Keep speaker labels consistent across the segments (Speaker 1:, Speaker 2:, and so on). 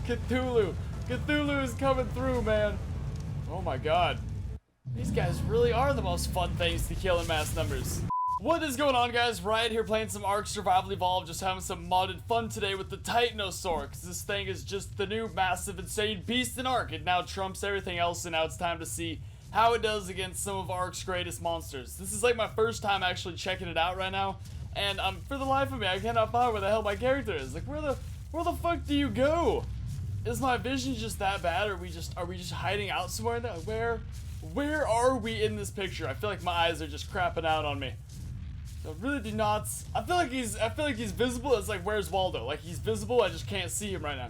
Speaker 1: Cthulhu. Cthulhu is coming through, man. Oh my god. These guys really are the most fun things to kill in mass numbers. What is going on, guys? Riot here playing some Ark Survival Evolved, just having some modded fun today with the Titanosaur, because this thing is just the new massive insane beast in Ark. It now trumps everything else, and now it's time to see how it does against some of Ark's greatest monsters. This is like my first time actually checking it out right now, and for the life of me, I cannot find where the hell my character is. Like, where the fuck do you go? Is my vision just that bad, or are we just hiding out somewhere in there? Where are we in this picture? I feel like my eyes are just crapping out on me. I really do not. I feel like he's visible. It's like, where's Waldo? Like, he's visible. I just can't see him right now.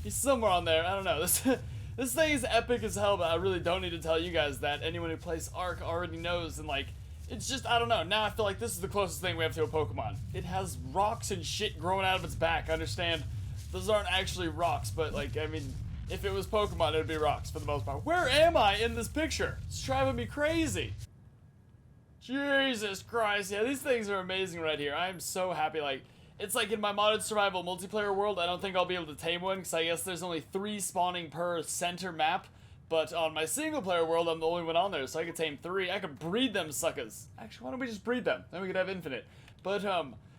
Speaker 1: He's somewhere on there. I don't know. This thing is epic as hell, but I really don't need to tell you guys that. Anyone who plays Ark already knows, and like, it's just, I don't know. Now I feel like this is the closest thing we have to a Pokemon. It has rocks and shit growing out of its back. I understand those aren't actually rocks, but like, I mean, if it was Pokemon, it would be rocks for the most part. Where am I in this picture? It's driving me crazy. Jesus Christ. Yeah, these things are amazing right here. I am so happy. Like, it's like in my modded survival multiplayer world, I don't think I'll be able to tame one, because I guess there's only 3 spawning per center map. But on my single player world, I'm the only one on there, so I could tame 3. I could breed them suckers. Actually, why don't we just breed them? Then we could have infinite. But,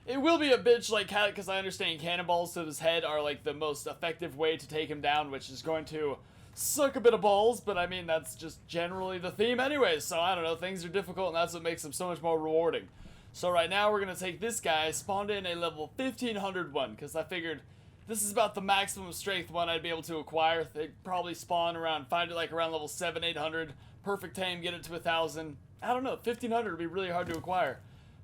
Speaker 1: it will be a bitch like cat, because I understand cannonballs to his head are like the most effective way to take him down, which is going to suck a bit of balls, but I mean, that's just generally the theme anyways, so I don't know, things are difficult, and that's what makes them so much more rewarding. So right now, we're going to take this guy, spawned in a level 1500 one, because I figured this is about the maximum strength one I'd be able to acquire. They'd probably spawn around, find it like around level 7, 800, perfect tame, get it to 1000. I don't know, 1500 would be really hard to acquire.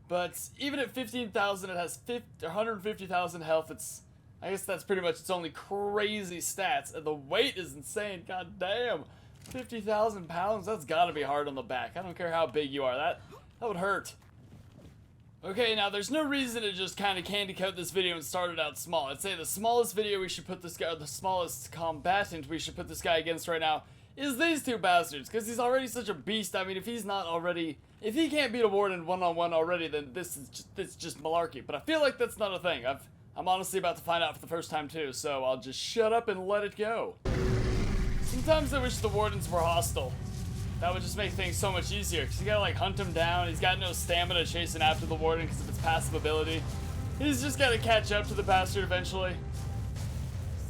Speaker 1: But even at 15,000, it has 150,000 health. I guess that's pretty much its only crazy stats. And the weight is insane. God damn. 50,000 pounds? That's gotta be hard on the back. I don't care how big you are. That would hurt. Okay, now there's no reason to just kind of candy coat this video and start it out small. I'd say the smallest video we should put this guy, or the smallest combatant we should put this guy against right now, is these two bastards, because he's already such a beast. I mean, if he can't beat a Warden one-on-one already, then this is just malarkey. But I feel like that's not a thing. I'm honestly about to find out for the first time too, so I'll just shut up and let it go. Sometimes I wish the Wardens were hostile. That would just make things so much easier, because you gotta like hunt him down. He's got no stamina chasing after the Warden because of its passive ability. He's just gotta catch up to the bastard eventually.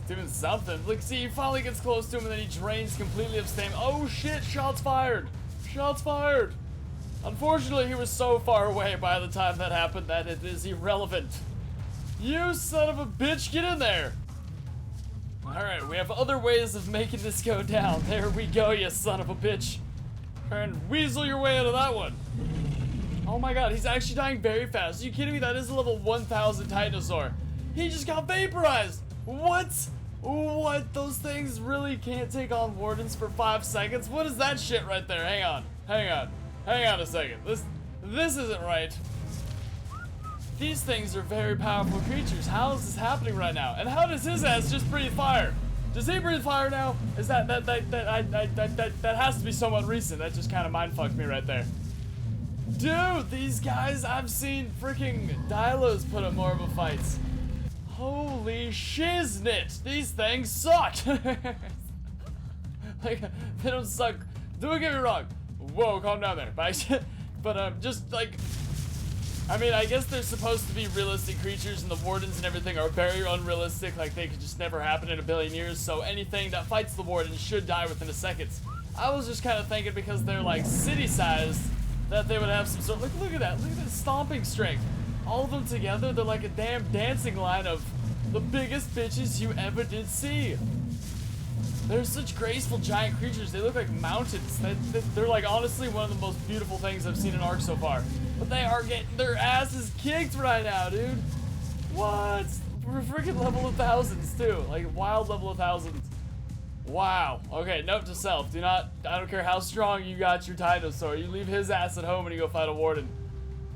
Speaker 1: Doing something. Look, see, he finally gets close to him, and then he drains completely of stamina. Oh shit, shots fired! Shots fired! Unfortunately, he was so far away by the time that happened that it is irrelevant. You son of a bitch, get in there! Alright, we have other ways of making this go down. There we go, you son of a bitch. Try and weasel your way out of that one. Oh my god, he's actually dying very fast. Are you kidding me? That is a level 1000 Titanosaur. He just got vaporized! What? What? Those things really can't take on Wardens for 5 seconds? What is that shit right there? Hang on. Hang on a second. This isn't right. These things are very powerful creatures. How is this happening right now? And how does his ass just breathe fire? Does he breathe fire now? Is that has to be somewhat recent. That just kind of mind-fucked me right there. Dude, these guys, I've seen freaking Dilos put up more of a fight. Holy shiznit! These things suck! Like, they don't suck. Don't get me wrong. Whoa, calm down there. But just like, I mean, I guess they're supposed to be realistic creatures, and the Wardens and everything are very unrealistic. Like, they could just never happen in a billion years, so anything that fights the Warden should die within a second. I was just kind of thinking because they're like city-sized that they would have some sort of, look at that stomping strength. All of them together, they're like a damn dancing line of the biggest bitches you ever did see. They're such graceful giant creatures. They look like mountains. They're like honestly one of the most beautiful things I've seen in Ark so far. But they are getting their asses kicked right now, dude. What? We're freaking level of thousands too. Like wild level of thousands. Wow. Okay, note to self. I don't care how strong you got your Titanosaur. You leave his ass at home and you go fight a Warden.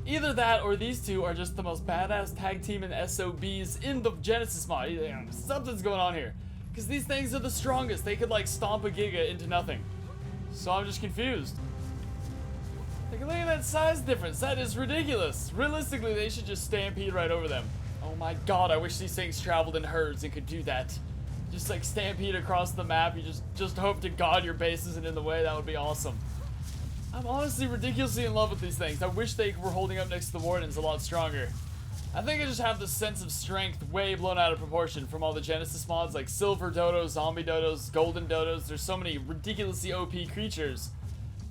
Speaker 1: Either that or these two are just the most badass tag team and SOBs in the Genesis mod. Something's going on here. Because these things are the strongest. They could like stomp a Giga into nothing. So I'm just confused. Like, look at that size difference. That is ridiculous. Realistically, they should just stampede right over them. Oh my god, I wish these things traveled in herds and could do that. just like stampede across the map. You just hope to God your base isn't in the way. That would be awesome. I'm honestly ridiculously in love with these things. I wish they were holding up next to the Wardens a lot stronger. I think I just have this sense of strength way blown out of proportion from all the Genesis mods, like Silver Dodos, Zombie Dodos, Golden Dodos. There's so many ridiculously OP creatures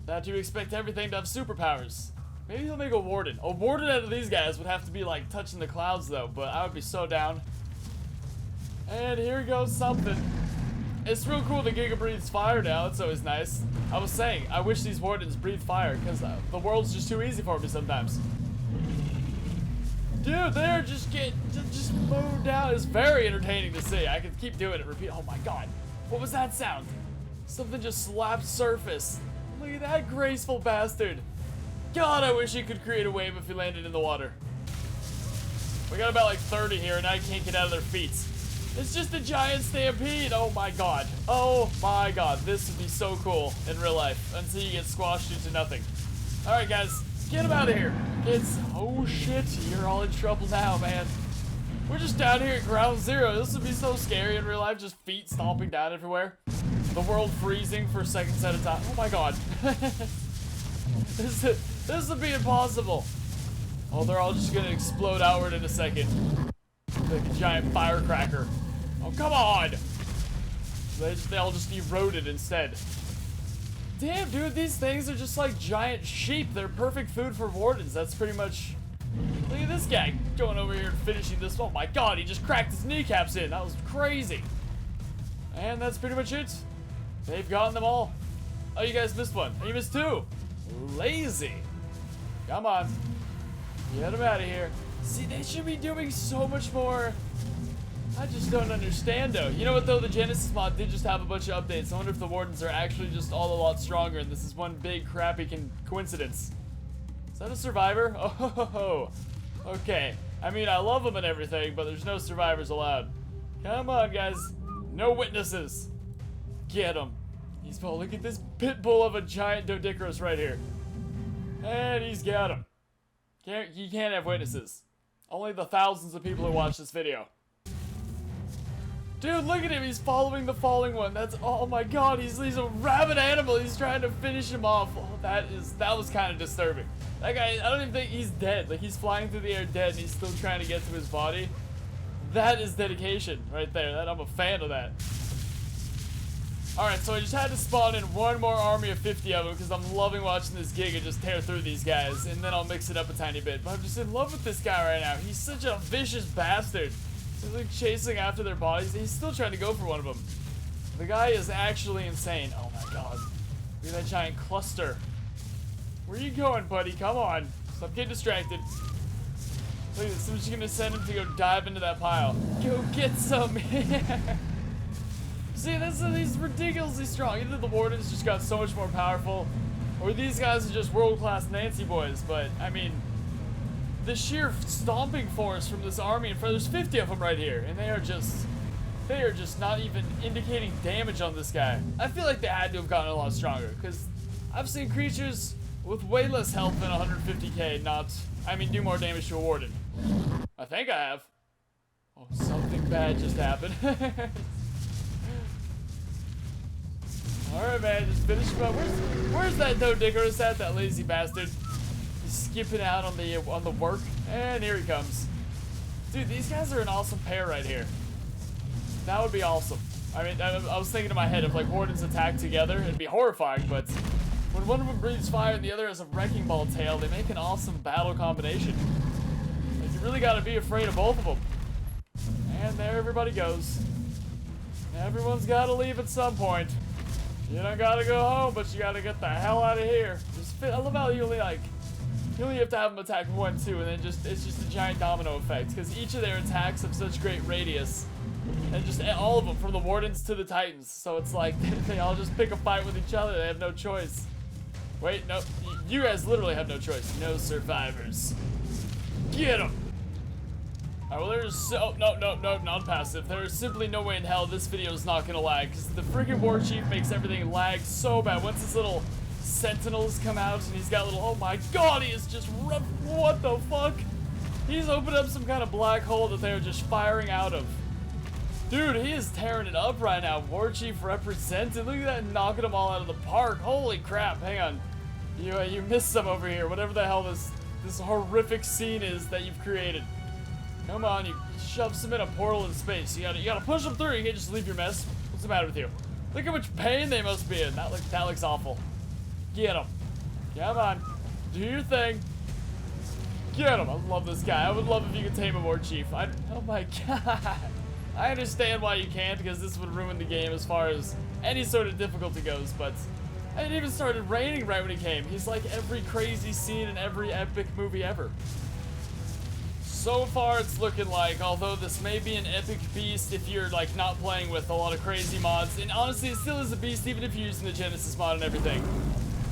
Speaker 1: that you expect everything to have superpowers. Maybe he'll make a Warden. A Warden out of these guys would have to be like touching the clouds though, but I would be so down. And here goes something. It's real cool that Giga breathes fire now. It's always nice. I was saying, I wish these Wardens breathe fire because the world's just too easy for me sometimes. Dude, they're just mowed down. It's very entertaining to see. I could keep doing it. Repeat. Oh my God. What was that sound? Something just slapped surface. Look at that graceful bastard. God, I wish he could create a wave if he landed in the water. We got about like 30 here and I can't get out of their feet. It's just a giant stampede. Oh my God. Oh my God. This would be so cool in real life until you get squashed into nothing. All right, guys. Get him out of here. It's, oh shit, you're all in trouble now, man. We're just down here at ground zero. This would be so scary in real life, just feet stomping down everywhere. The world freezing for seconds at a time. Oh my God. This would be impossible. Oh, they're all just gonna explode outward in a second. Like a giant firecracker. Oh, come on. They all just eroded instead. Damn, dude, these things are just like giant sheep. They're perfect food for Wardens. That's pretty much... Look at this guy going over here and finishing this. Oh my God, he just cracked his kneecaps in. That was crazy. And that's pretty much it. They've gotten them all. Oh, you guys missed one. You missed two. Lazy. Come on. Get them out of here. See, they should be doing so much more. I just don't understand, though. You know what, though? The Genesis mod did just have a bunch of updates. I wonder if the Wardens are actually just all a lot stronger, and this is one big crappy coincidence. Is that a survivor? Oh, okay. I mean, I love them and everything, but there's no survivors allowed. Come on, guys. No witnesses. Get him. He's, oh, look at this pit bull of a giant Dodicarus right here. And he's got him. You can't have witnesses. Only the thousands of people who watch this video. Dude, look at him. He's following the falling one. That's, oh my God, he's a rabid animal. He's trying to finish him off. Oh, that was kind of disturbing. That guy, I don't even think he's dead. Like, he's flying through the air dead and he's still trying to get to his body. That is dedication right there. I'm a fan of that. Alright, so I just had to spawn in one more army of 50 of them because I'm loving watching this Giga just tear through these guys, and then I'll mix it up a tiny bit. But I'm just in love with this guy right now. He's such a vicious bastard. He's like chasing after their bodies. He's still trying to go for one of them. The guy is actually insane. Oh my God. Look at that giant cluster. Where are you going, buddy? Come on. Stop getting distracted. Look at this. I'm just gonna send him to go dive into that pile. Go get some. See, he's ridiculously strong. Either the Wardens just got so much more powerful, or these guys are just world-class Nancy boys. But, I mean, the sheer stomping force from this army in front, there's 50 of them right here, and they are just not even indicating damage on this guy. I feel like they had to have gotten a lot stronger, because I've seen creatures with way less health than 150k do more damage to a Warden. I think I have. Oh, something bad just happened. Alright, man, just finish him up. Where's that Dodicarus at, that lazy bastard? He's skipping out on the work. And here he comes. Dude, these guys are an awesome pair right here. That would be awesome. I mean, I was thinking in my head if like Wardens attack together, it'd be horrifying, but when one of them breathes fire and the other has a wrecking ball tail, they make an awesome battle combination. Like, you really gotta be afraid of both of them. And there everybody goes. Everyone's gotta leave at some point. You don't gotta go home, but you gotta get the hell out of here. I love how you only have to have them attack 1, 2, and then it's just a giant domino effect, because each of their attacks have such great radius, and just all of them, from the Wardens to the Titans. So it's like they all just pick a fight with each other. They have no choice. Wait, no, you guys literally have no choice. No survivors. Get them. Alright, well there's no, non-passive. There is simply no way in hell this video is not gonna lag, because the freaking Warchief makes everything lag so bad. Once his little sentinels come out and he's got little, oh my God, he is just rough. What the fuck? He's opened up some kind of black hole that they're just firing out of. Dude, he is tearing it up right now. WARCHIEF represented. Look at that, knocking them all out of the park. Holy crap, hang on. You missed some over here. Whatever the hell this horrific scene is that you've created. Come on, you shove some in a portal in space. You gotta push them through. You can't just leave your mess. What's the matter with you? Look how much pain they must be in. That looks awful. Get them. Come on. Do your thing. Get him. I love this guy. I would love if you could tame a WARCHIEF. Oh my god. I understand why you can't, because this would ruin the game as far as any sort of difficulty goes, but it even started raining right when he came. He's like every crazy scene in every epic movie ever. So far it's looking like, although this may be an epic beast if you're like not playing with a lot of crazy mods, and honestly it still is a beast even if you're using the Genesis mod and everything.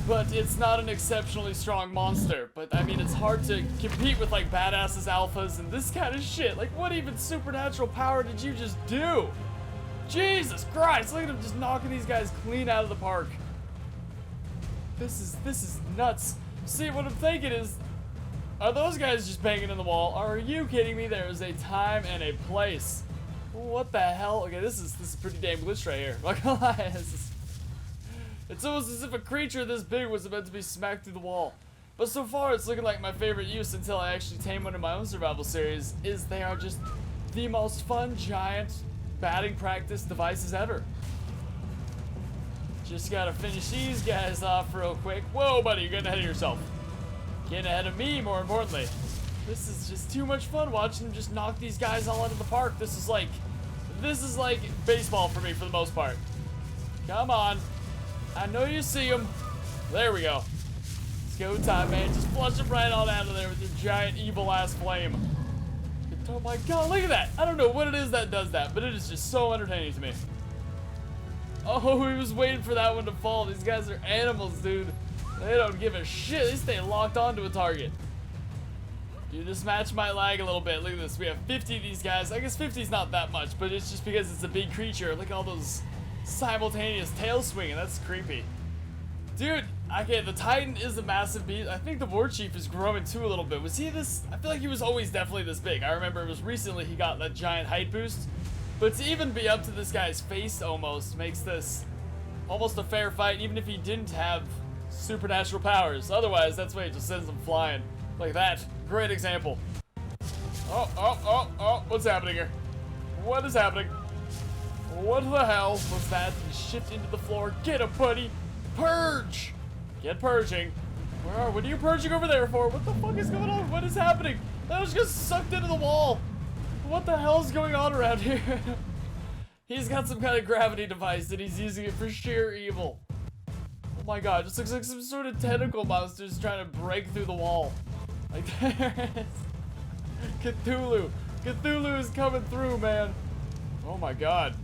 Speaker 1: But it's not an exceptionally strong monster. But I mean, it's hard to compete with like badasses, alphas, and this kind of shit. Like, what even supernatural power did you just do? Jesus Christ! Look at him just knocking these guys clean out of the park. This is nuts. See, what I'm thinking is, are those guys just banging in the wall? Are you kidding me? There is a time and a place. What the hell? Okay, this is pretty damn glitch right here. I'm not gonna lie. It's almost as if a creature this big was meant to be smacked through the wall. But so far, it's looking like my favorite use until I actually tame one in my own survival series, is they are just the most fun, giant batting practice devices ever. Just gotta finish these guys off real quick. Whoa, buddy, you're getting ahead of yourself. Getting ahead of me, more importantly. This is just too much fun watching them just knock these guys all out of the park. This is like baseball for me for the most part. Come on. I know you see him. There we go. It's go time, man. Just flush him right on out of there with your giant evil ass flame. Oh my god, look at that. I don't know what it is that does that, but it is just so entertaining to me. Oh, he was waiting for that one to fall. These guys are animals, dude. They don't give a shit. They stay locked onto a target. Dude, this match might lag a little bit. Look at this. We have 50 of these guys. I guess 50 is not that much, but it's just because it's a big creature. Look at all those simultaneous tail swinging. That's creepy. Dude, okay, the Titan is a massive beast. I think the WARCHIEF is growing too a little bit. Was he this? I feel like he was always definitely this big. I remember it was recently he got that giant height boost. But to even be up to this guy's face almost makes this almost a fair fight, even if he didn't have supernatural powers. Otherwise, that's why he just sends them flying. Like that. Great example. Oh, what's happening here? What is happening? What the hell was that? He shipped into the floor. Get him, buddy. Purge. Get purging. What are you purging over there for? What the fuck is going on? What is happening? That was just sucked into the wall. What the hell is going on around here? He's got some kind of gravity device and he's using it for sheer evil. Oh my god, just looks like some sort of tentacle monster's trying to break through the wall. Like there it is. Cthulhu. Cthulhu is coming through, man. Oh my god.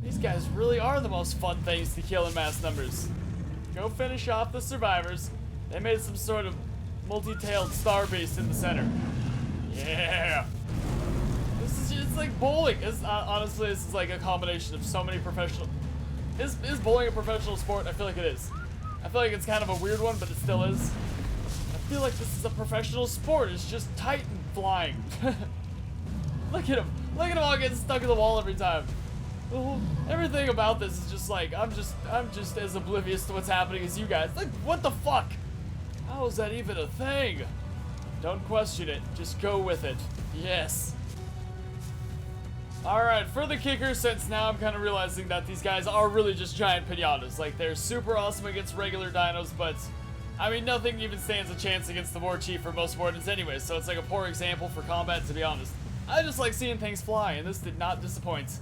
Speaker 1: These guys really are the most fun things to kill in mass numbers. Go finish off the survivors. They made some sort of multi-tailed star beast in the center. Yeah. It's like bowling. Honestly, this is like a combination of so many professional... Is bowling a professional sport? I feel like it is. I feel like it's kind of a weird one, but it still is. I feel like this is a professional sport. It's just Titan flying. Look at him. Look at him all getting stuck in the wall every time. Everything about this is just like, I'm just as oblivious to what's happening as you guys. Like, what the fuck? How is that even a thing? Don't question it. Just go with it. Yes. Alright, for the kicker, since now I'm kind of realizing that these guys are really just giant pinatas. Like, they're super awesome against regular dinos, but I mean, nothing even stands a chance against the WARCHIEF for most Wardens anyway, so it's like a poor example for combat, to be honest. I just like seeing things fly, and this did not disappoint.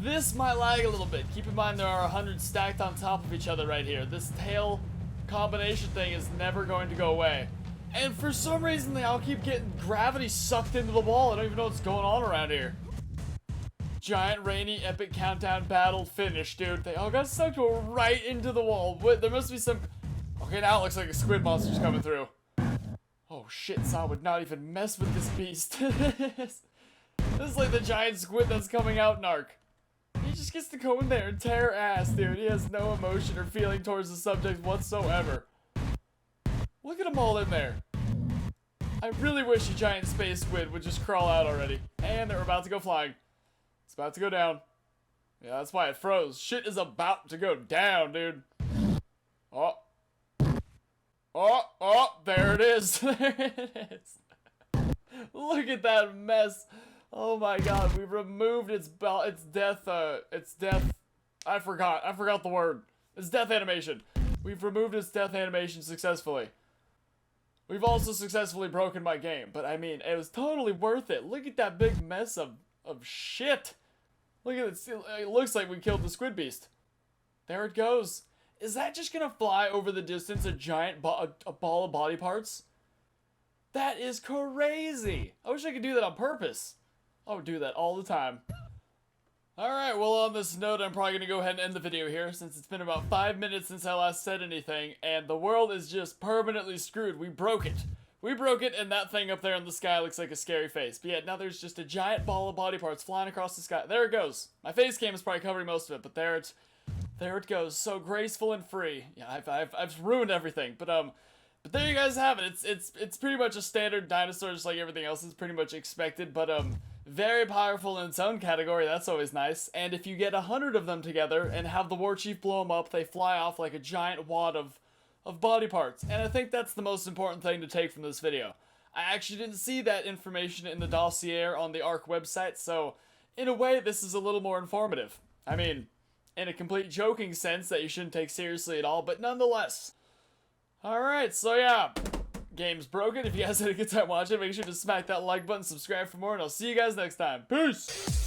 Speaker 1: This might lag a little bit. Keep in mind there are 100 stacked on top of each other right here. This tail combination thing is never going to go away. And for some reason, they all keep getting gravity sucked into the wall. I don't even know what's going on around here. Giant, rainy, epic countdown battle finish, dude. They all got sucked right into the wall. What? There must be some... Okay, now it looks like a squid monster's coming through. Oh shit, Saw would not even mess with this beast. This is like the giant squid that's coming out in Ark. He just gets to go in there and tear ass, dude. He has no emotion or feeling towards the subject whatsoever. Look at them all in there. I really wish a giant space squid would just crawl out already. And they're about to go flying. It's about to go down. Yeah, that's why it froze. Shit is about to go down, dude. Oh. Oh, there it is. There it is. Look at that mess. Oh my god, we removed its death, I forgot the word. It's death animation. We've removed its death animation successfully. We've also successfully broken my game, but I mean, it was totally worth it. Look at that big mess of shit. Look at it. It looks like we killed the squid beast. There it goes. Is that just gonna fly over the distance, a giant a ball of body parts? That is crazy. I wish I could do that on purpose. I would do that all the time. Alright, well on this note, I'm probably gonna go ahead and end the video here, since it's been about 5 minutes since I last said anything, and the world is just permanently screwed. We broke it. We broke it, and that thing up there in the sky looks like a scary face. But yeah, now there's just a giant ball of body parts flying across the sky. There it goes. My face cam is probably covering most of it, but there it goes. So graceful and free. Yeah, I've ruined everything, but there you guys have it. It's pretty much a standard dinosaur, just like everything else is pretty much expected, but very powerful in its own category. That's always nice. And if you get 100 of them together and have the Warchief blow them up, they fly off like a giant wad of body parts. And I think that's the most important thing to take from this video. I actually didn't see that information in the dossier on the ARC website, so in a way this is a little more informative. I mean, in a complete joking sense that you shouldn't take seriously at all, but nonetheless. Alright, so yeah, game's broken. If you guys had a good time watching, make sure to smack that like button, subscribe for more, and I'll see you guys next time. Peace!